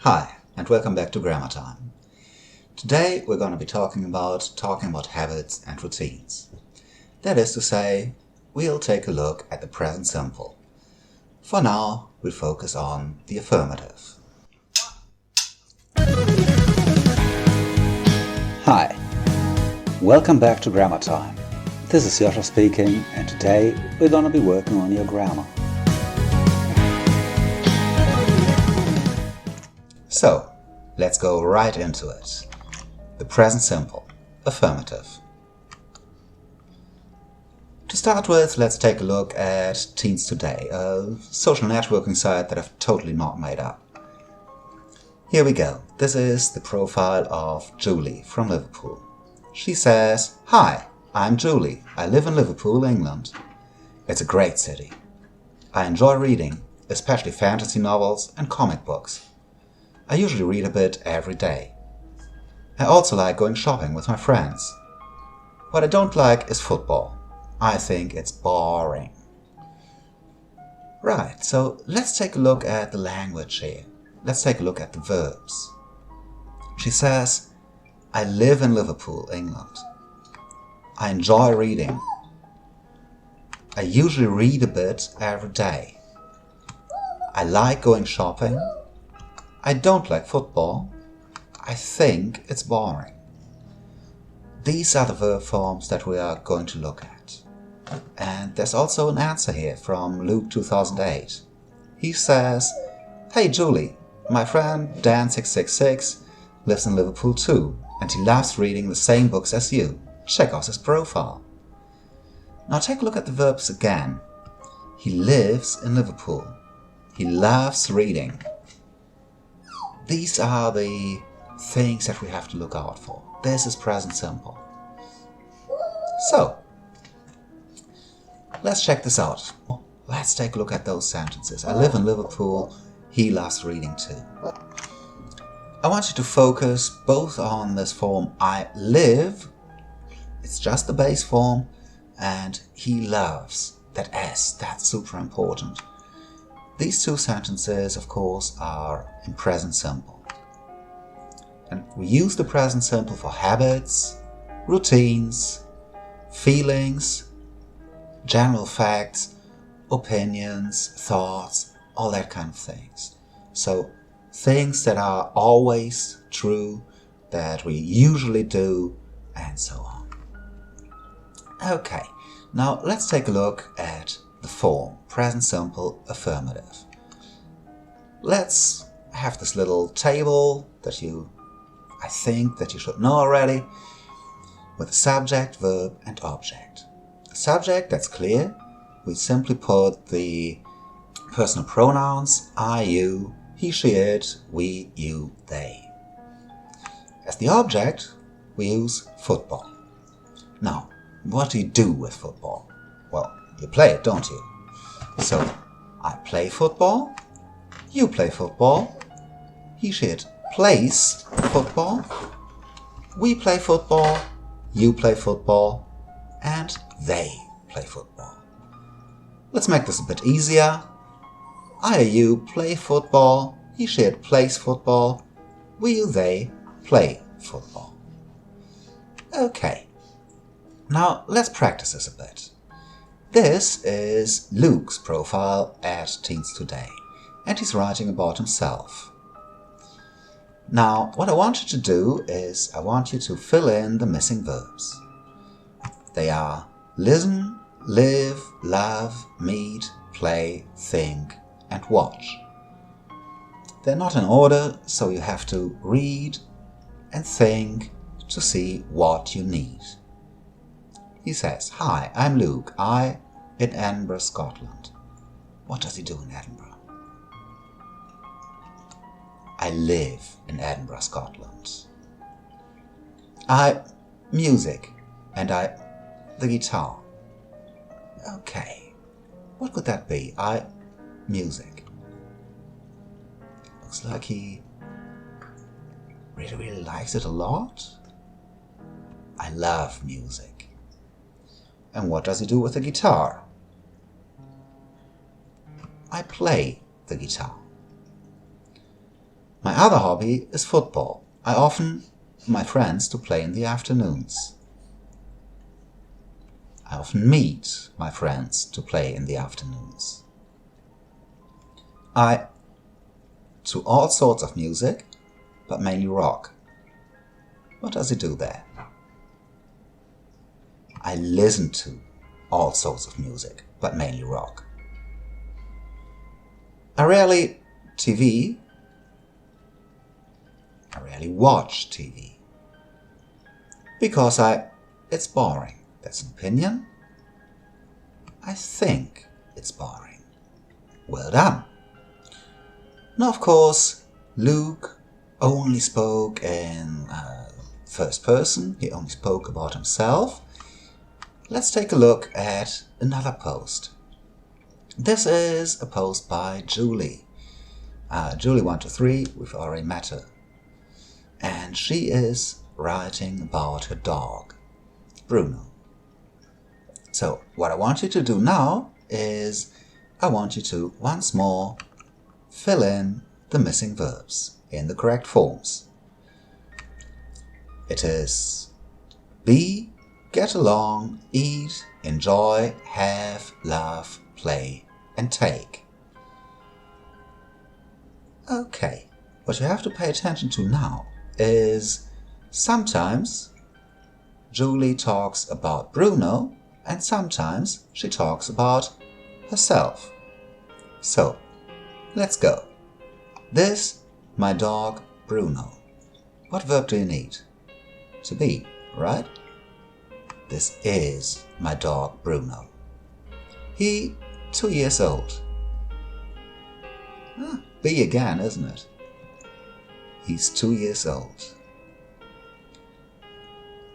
Hi, and welcome back to Grammar Time. Today we're going to be talking about habits and routines. That is to say, we'll take a look at the present simple. For now, we'll focus on the affirmative. Hi, welcome back to Grammar Time. This is Joscha speaking, and today we're going to be working on your grammar. So, let's go right into it. The present simple, affirmative. To start with, let's take a look at Teens Today, a social networking site that I've totally not made up. Here we go. This is the profile of Julie from Liverpool. She says, "Hi, I'm Julie. I live in Liverpool, England. It's a great city. I enjoy reading, especially fantasy novels and comic books. I usually read a bit every day. I also like going shopping with my friends. What I don't like is football. I think it's boring." Right, so let's take a look at the language here. Let's take a look at the verbs. She says, "I live in Liverpool, England. I enjoy reading. I usually read a bit every day. I like going shopping. I don't like football. I think it's boring." These are the verb forms that we are going to look at. And there's also an answer here from Luke 2008. He says, "Hey Julie, my friend Dan666 lives in Liverpool too, and he loves reading the same books as you. Check out his profile." Now take a look at the verbs again. He lives in Liverpool. He loves reading. These are the things that we have to look out for. This is present simple. So, let's check this out. Let's take a look at those sentences. I live in Liverpool. He loves reading too. I want you to focus both on this form I live, it's just the base form, and he loves, that S, that's super important. These two sentences, of course, are in present simple. And we use the present simple for habits, routines, feelings, general facts, opinions, thoughts, all that kind of things. So things that are always true, that we usually do, and so on. Okay, now let's take a look at the form, present simple affirmative. Let's have this little table that I think that you should know already, with subject, verb and object. The subject, that's clear. We simply put the personal pronouns I, you, he, she, it, we, you, they. As the object, we use football. Now, what do you do with football? Well, you play it, don't you? So, I play football, you play football, he, she, it plays football, we play football, you play football, and they play football. Let's make this a bit easier. I or you play football, he, she, it plays football, we, you, they play football. Okay, now let's practice this a bit. This is Luke's profile at Teens Today, and he's writing about himself. Now, what I want you to do is I want you to fill in the missing verbs. They are listen, live, love, meet, play, think, and watch. They're not in order, so you have to read and think to see what you need. He says, "Hi, I'm Luke. In Edinburgh, Scotland." What does he do in Edinburgh? I live in Edinburgh, Scotland. Music, and the guitar. Okay, what could that be? Music. Looks like he really likes it a lot. I love music. And what does he do with the guitar? I play the guitar. My other hobby is football. I often my friends to play in the afternoons. I often meet my friends to play in the afternoons. I to all sorts of music, but mainly rock. What does it do there? I listen to all sorts of music, but mainly rock. I rarely watch TV. Because it's boring. That's an opinion. I think it's boring. Well done. Now, of course, Luke only spoke in first person. He only spoke about himself. Let's take a look at another post. This is a post by Julie. Julie123, we've already met her. And she is writing about her dog, Bruno. So what I want you to do now is I want you to once more fill in the missing verbs in the correct forms. It is be, get along, eat, enjoy, have, love, play, and take. Okay, what you have to pay attention to now is sometimes Julie talks about Bruno and sometimes she talks about herself. So, let's go. This, my dog Bruno. What verb do you need? To be, right? This is my dog Bruno. He 2 years old. Be again, isn't it? He's 2 years old.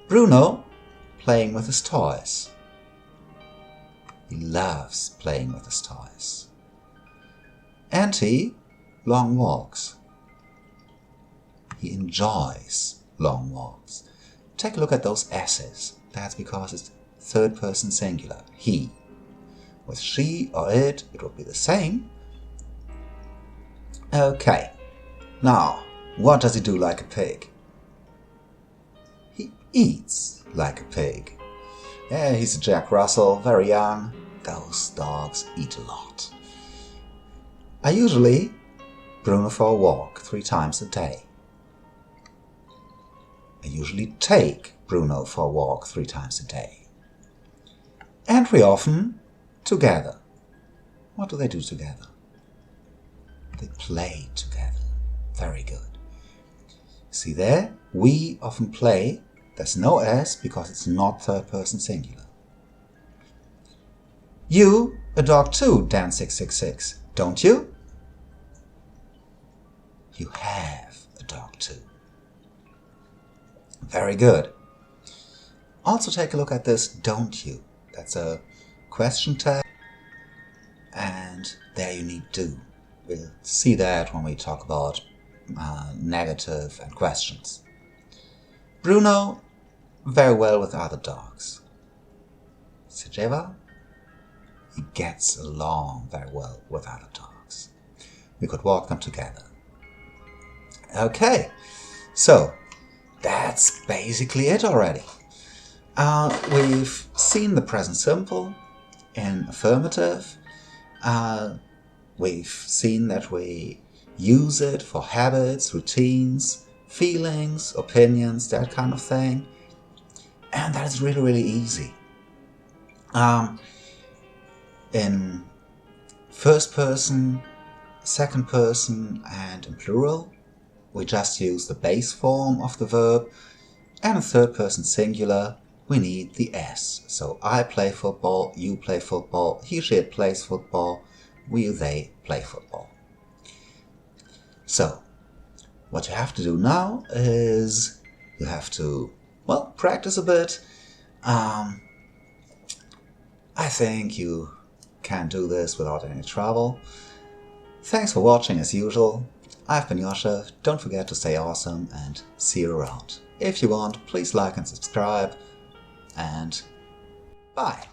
Bruno playing with his toys. He loves playing with his toys. Auntie, long walks. He enjoys long walks. Take a look at those S's. That's because it's third person singular, he. With she or it would be the same. Okay, now, what does he do like a pig? He eats like a pig. Yeah, he's a Jack Russell, very young. Those dogs eat a lot. I usually Bruno for a walk 3 times a day. I usually take Bruno for a walk 3 times a day. And we often together. What do they do together? They play together. Very good. See there? We often play. There's no S because it's not third person singular. You adopt too, Dan666, don't you? You have a dog too. Very good. Also take a look at this don't you. That's a question tag. And there you need do. We'll see that when we talk about negative and questions. Bruno, very well with other dogs. Sejeva, he gets along very well with other dogs. We could walk them together. Okay, so that's basically it already. We've seen the present simple in affirmative. We've seen that we use it for habits, routines, feelings, opinions, that kind of thing. And that is really, really easy. In first person, second person, and in plural, we just use the base form of the verb. And in third person singular, we need the S. So I play football, you play football, he, she, it plays football, we, they play football. So, what you have to do now is you have to, well, practice a bit. I think you can do this without any trouble. Thanks for watching as usual. I've been Yosha. Don't forget to stay awesome and see you around. If you want, please like and subscribe. And bye.